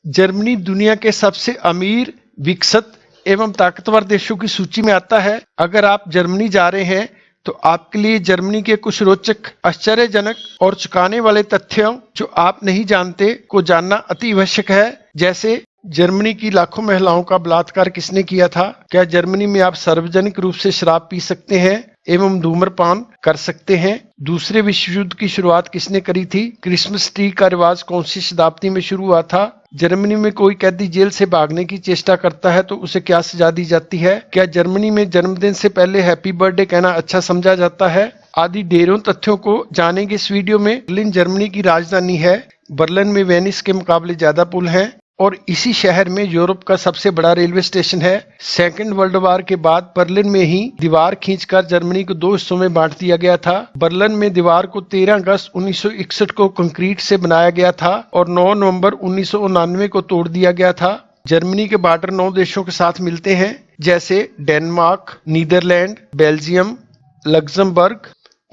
Germany दुनिया के सबसे अमीर, विकसित एवं ताकतवर देशों की सूची में आता है। अगर आप जर्मनी जा रहे हैं तो आपके लिए जर्मनी के कुछ रोचक, आश्चर्यजनक और चौंकाने वाले तथ्यों जो आप नहीं जानते को जानना अति आवश्यक है। जैसे जर्मनी की लाखों महिलाओं का बलात्कार किसने किया था? क्या जर्मनी में आप सार्वजनिक रूप से शराब पी सकते हैं एवं धूम्रपान कर सकते हैं? दूसरे विश्व युद्ध की शुरुआत किसने करी थी? क्रिसमस ट्री का रिवाज कौन सी शताब्दी में शुरू हुआ था? जर्मनी में कोई कैदी जेल से भागने की चेष्टा करता है तो उसे क्या सजा दी जाती है? क्या जर्मनी में जन्मदिन से पहले हैप्पी बर्थडे कहना अच्छा समझा जाता है? आदि ढेरों तथ्यों को जानेंगे इस वीडियो में। बर्लिन जर्मनी की राजधानी है। बर्लिन में वेनिस के मुकाबले ज्यादा पुल हैं और इसी शहर में यूरोप का सबसे बड़ा रेलवे स्टेशन है। सेकेंड वर्ल्ड वॉर के बाद बर्लिन में ही दीवार खींचकर जर्मनी को 2 हिस्सों में बांट दिया गया था। बर्लिन में दीवार को 13 अगस्त 1961 को कंक्रीट से बनाया गया था और 9 नवंबर 1989 को तोड़ दिया गया था। जर्मनी के बॉर्डर 9 देशों के साथ मिलते हैं, जैसे Denmark, Netherland, Belgium, Luxembourg,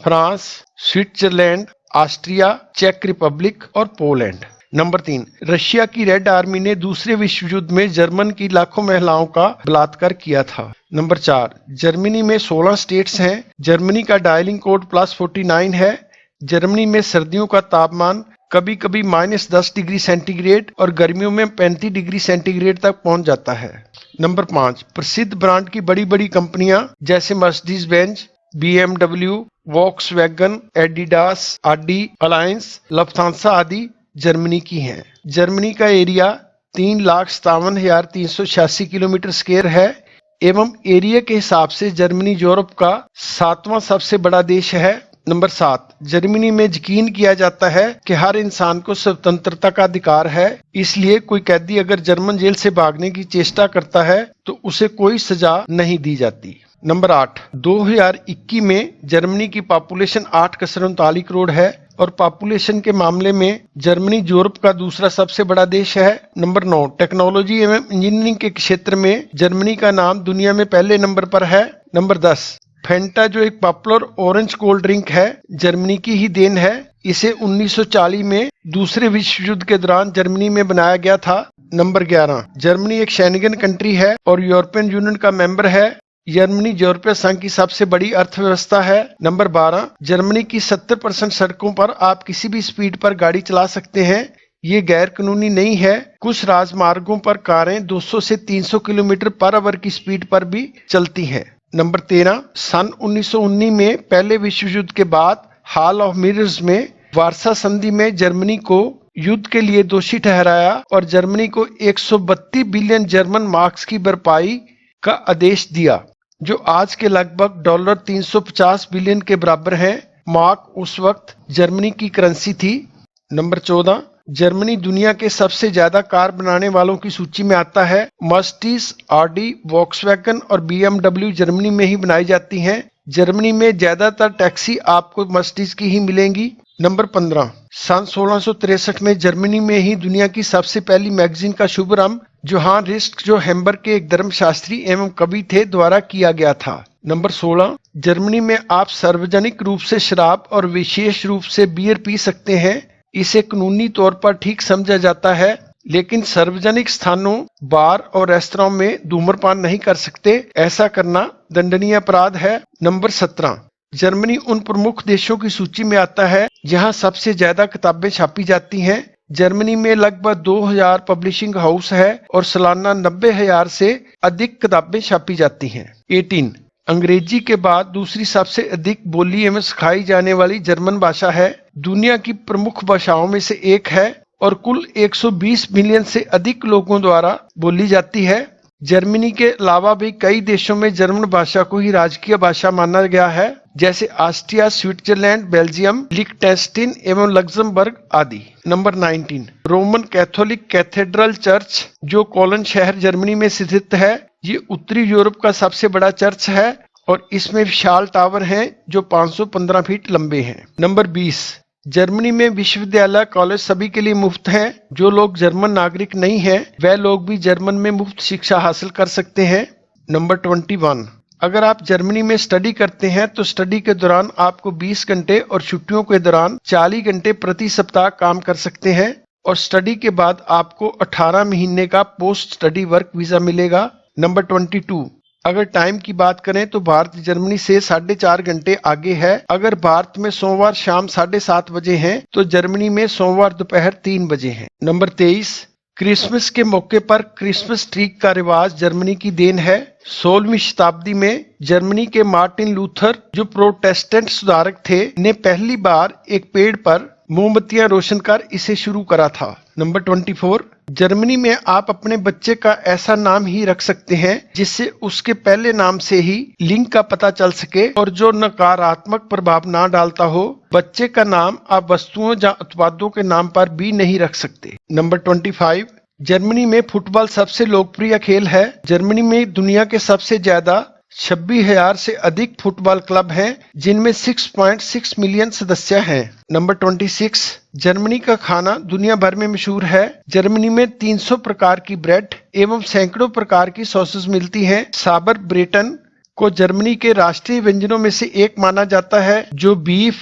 France, Switzerland, Austria, चेक रिपब्लिक और पोलैंड। नंबर 3, रशिया की रेड आर्मी ने दूसरे विश्व युद्ध में जर्मन की लाखों महिलाओं का बलात्कार किया था। नंबर 4, जर्मनी में 16 स्टेट्स हैं। जर्मनी का डायलिंग कोड +49 है। जर्मनी में सर्दियों का तापमान कभी कभी -10 डिग्री सेंटीग्रेड और गर्मियों में 35 डिग्री सेंटीग्रेड तक पहुंच जाता है। नंबर 5, प्रसिद्ध ब्रांड की बड़ी बड़ी कंपनियां जैसे Mercedes Benz, BMW, Volkswagen, Adidas, Audi, Allianz, Lufthansa आदि जर्मनी की हैं। जर्मनी का एरिया 3,57,386 किलोमीटर स्क्वायर है एवं एरिया के हिसाब से जर्मनी यूरोप का 7वां सबसे बड़ा देश है। नंबर 7, जर्मनी में यकीन किया जाता है कि हर इंसान को स्वतंत्रता का अधिकार है, इसलिए कोई कैदी अगर जर्मन जेल से भागने की चेष्टा करता है तो उसे कोई सजा नहीं दी जाती। नंबर 8, 2021 में जर्मनी की पॉपुलेशन 8.39 करोड़ है और पॉपुलेशन के मामले में जर्मनी यूरोप का दूसरा सबसे बड़ा देश है। नंबर 9, टेक्नोलॉजी एवं इंजीनियरिंग के क्षेत्र में जर्मनी का नाम दुनिया में पहले नंबर पर है। नंबर 10, फेंटा जो एक पॉपुलर ऑरेंज कोल्ड ड्रिंक है, जर्मनी की ही देन है। इसे 1940 में दूसरे विश्व युद्ध के दौरान जर्मनी में बनाया गया था। नंबर 11, जर्मनी एक शेंगन कंट्री है और यूरोपियन यूनियन का मेंबर है। जर्मनी यूरोपीय संघ की सबसे बड़ी अर्थव्यवस्था है। नंबर 12, जर्मनी की 70% सड़कों पर आप किसी भी स्पीड पर गाड़ी चला सकते हैं। ये गैर कानूनी नहीं है। कुछ राजमार्गों पर कारें 200 से 300 किलोमीटर पर आवर की स्पीड पर भी चलती हैं। नंबर 13, सन 1919 में पहले विश्व युद्ध के बाद हॉल ऑफ मिरर्स में वार्सा संधि में जर्मनी को युद्ध के लिए दोषी ठहराया और जर्मनी को 132 बिलियन जर्मन मार्क्स की भरपाई का आदेश दिया, जो आज के लगभग $350 बिलियन के बराबर है। मार्क उस वक्त जर्मनी की करेंसी थी। नंबर 14, जर्मनी दुनिया के सबसे ज्यादा कार बनाने वालों की सूची में आता है। मर्सिडीज, ऑडी, वॉक्सवैगन और BMW जर्मनी में ही बनाई जाती हैं। जर्मनी में ज्यादातर टैक्सी आपको मर्सिडीज की ही मिलेंगी। नंबर 15, सन 1663 में जर्मनी में ही दुनिया की सबसे पहली मैगजीन का शुभारंभ जोहान रिस्क, जो हैम्बर्ग के एक धर्मशास्त्री एवं कवि थे, द्वारा किया गया था। नंबर 16, जर्मनी में आप सार्वजनिक रूप से शराब और विशेष रूप से बियर पी सकते हैं। इसे कानूनी तौर पर ठीक समझा जाता है, लेकिन सार्वजनिक स्थानों, बार और रेस्तरां में धूम्रपान नहीं कर सकते। ऐसा करना दंडनीय अपराध है। नंबर 17, जर्मनी उन प्रमुख देशों की सूची में आता है जहां सबसे ज्यादा किताबें छापी जाती हैं। जर्मनी में लगभग 2000 पब्लिशिंग हाउस है और सालाना 90,000 से अधिक किताबें छापी जाती हैं। 18, अंग्रेजी के बाद दूसरी सबसे अधिक बोली एवं सिखाई जाने वाली जर्मन भाषा है। दुनिया की प्रमुख भाषाओं में से एक है और कुल 120 मिलियन से अधिक लोगों द्वारा बोली जाती है। जर्मनी के अलावा भी कई देशों में जर्मन भाषा को ही राजकीय भाषा माना गया है, जैसे ऑस्ट्रिया, स्विट्जरलैंड, बेल्जियम, लिechtenstein एवं लग्जमबर्ग आदि। Number 19, Roman Catholic cathedral church जो कोलन शहर जर्मनी में स्थित है, ये उत्तरी यूरोप का सबसे बड़ा चर्च है और इसमें विशाल टावर हैं जो 515 फीट लंबे हैं। नंबर 20, जर्मनी में विश्वविद्यालय कॉलेज सभी के लिए मुफ्त हैं। जो लोग जर्मन नागरिक नहीं हैं वह लोग भी जर्मन में मुफ्त शिक्षा हासिल कर सकते हैं। नंबर 21, अगर आप जर्मनी में स्टडी करते हैं तो स्टडी के दौरान आपको 20 घंटे और छुट्टियों के दौरान 40 घंटे प्रति सप्ताह काम कर सकते हैं। और स्टडी के बाद आपको 18 महीने का पोस्ट स्टडी वर्क वीजा मिलेगा। नंबर 22, अगर टाइम की बात करें तो भारत जर्मनी से 4.5 घंटे आगे है। अगर भारत में सोमवार शाम 7:30 बजे है तो जर्मनी में सोमवार दोपहर 3 बजे है। नंबर 23, क्रिसमस के मौके पर क्रिसमस ट्री का रिवाज जर्मनी की देन है। 16वीं शताब्दी में जर्मनी के मार्टिन लूथर, जो प्रोटेस्टेंट सुधारक थे, ने पहली बार एक पेड़ पर मोमबत्तियां रोशन कर इसे शुरू करा था। नंबर 24, जर्मनी में आप अपने बच्चे का ऐसा नाम ही रख सकते हैं जिससे उसके पहले नाम से ही लिंग का पता चल सके और जो नकारात्मक प्रभाव ना डालता हो। बच्चे का नाम आप वस्तुओं या उत्पादों के नाम पर भी नहीं रख सकते। नंबर 25, जर्मनी में फुटबॉल सबसे लोकप्रिय खेल है। जर्मनी में दुनिया के सबसे ज्यादा 26,000 से अधिक फुटबॉल क्लब हैं, जिनमें 6.6 मिलियन सदस्य हैं। नंबर 26, जर्मनी का खाना दुनिया भर में मशहूर है। जर्मनी में 300 प्रकार की ब्रेड एवं सैकड़ों प्रकार की सॉसेस मिलती हैं। साबर ब्रेटन को जर्मनी के राष्ट्रीय व्यंजनों में से एक माना जाता है, जो बीफ,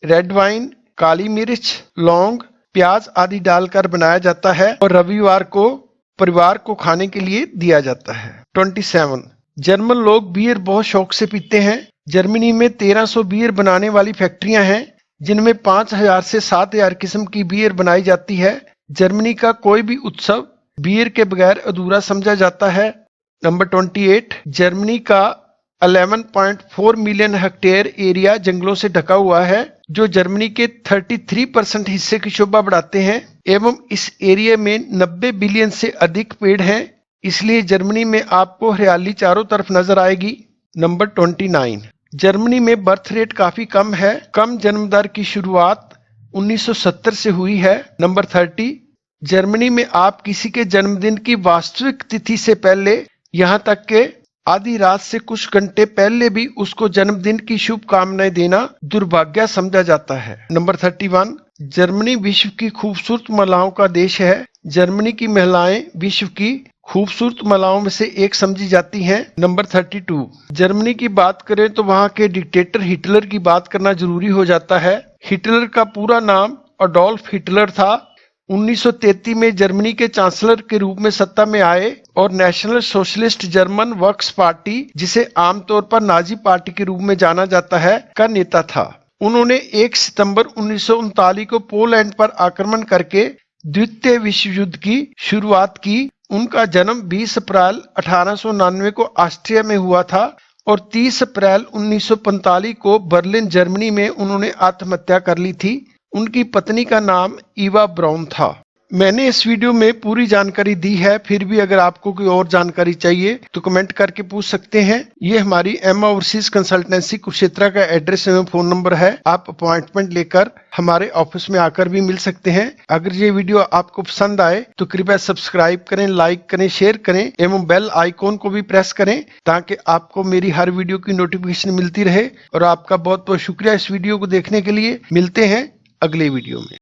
रेड वाइन, काली मिर्च, लौंग, प्याज आदि डालकर बनाया जाता है और रविवार को परिवार को खाने के लिए दिया जाता है। 27, जर्मन लोग बियर बहुत शौक से पीते हैं। जर्मनी में 1300 बियर बनाने वाली फैक्ट्रियां हैं, जिनमें 5000 से 7000 किस्म की बियर बनाई जाती है। जर्मनी का कोई भी उत्सव बियर के बगैर अधूरा समझा जाता है। नंबर 28, जर्मनी का 11.4 मिलियन हेक्टेयर एरिया जंगलों से ढका हुआ है, जो जर्मनी के 33% हिस्से की शोभा बढ़ाते हैं एवं इस एरिया में 90 बिलियन से अधिक पेड़ हैं, इसलिए जर्मनी में आपको हरियाली चारों तरफ नजर आएगी। नंबर 29, जर्मनी में बर्थ रेट काफी कम है। कम जन्म दर की शुरुआत 1970 से हुई है। नंबर 30, जर्मनी में आप किसी के जन्मदिन की वास्तविक तिथि से पहले, यहां तक के आधी रात से कुछ घंटे पहले भी उसको जन्मदिन की शुभकामनाएं देना दुर्भाग्य समझा जाता है। नंबर 31, जर्मनी विश्व की खूबसूरत महिलाओं का देश है। जर्मनी की महिलाएं विश्व की खूबसूरत महिलाओं में से एक समझी जाती हैं। नंबर 32, जर्मनी की बात करें तो वहां के डिक्टेटर हिटलर की बात करना जरूरी हो जाता है। हिटलर का पूरा नाम अडोल्फ हिटलर था। 1933 में जर्मनी के चांसलर के रूप में सत्ता में आए और national socialist German works party, जिसे आमतौर पर नाजी पार्टी के रूप में जाना जाता है, का नेता था। उन्होंने 1 सितंबर 1939 को पोलैंड पर आक्रमण करके द्वितीय विश्व युद्ध की शुरुआत की। उनका जन्म 20 अप्रैल 1899 को ऑस्ट्रिया में हुआ था और 30 अप्रैल 1945 को बर्लिन जर्मनी में उन्होंने आत्महत्या कर ली थी। उनकी पत्नी का नाम ईवा ब्राउन था। मैंने इस वीडियो में पूरी जानकारी दी है, फिर भी अगर आपको कोई और जानकारी चाहिए तो कमेंट करके पूछ सकते हैं। ये हमारी एम ओवरसीज कंसल्टेंसी कुरुक्षेत्र का एड्रेस एवं फोन नंबर है। आप अपॉइंटमेंट लेकर हमारे ऑफिस में आकर भी मिल सकते हैं। अगर ये वीडियो आपको पसंद आए तो कृपया सब्सक्राइब करें, लाइक करें, शेयर करें एवं बेल आइकॉन को भी प्रेस करें ताकि आपको मेरी हर वीडियो की नोटिफिकेशन मिलती रहे। और आपका बहुत बहुत शुक्रिया इस वीडियो को देखने के लिए। मिलते हैं अगले वीडियो में।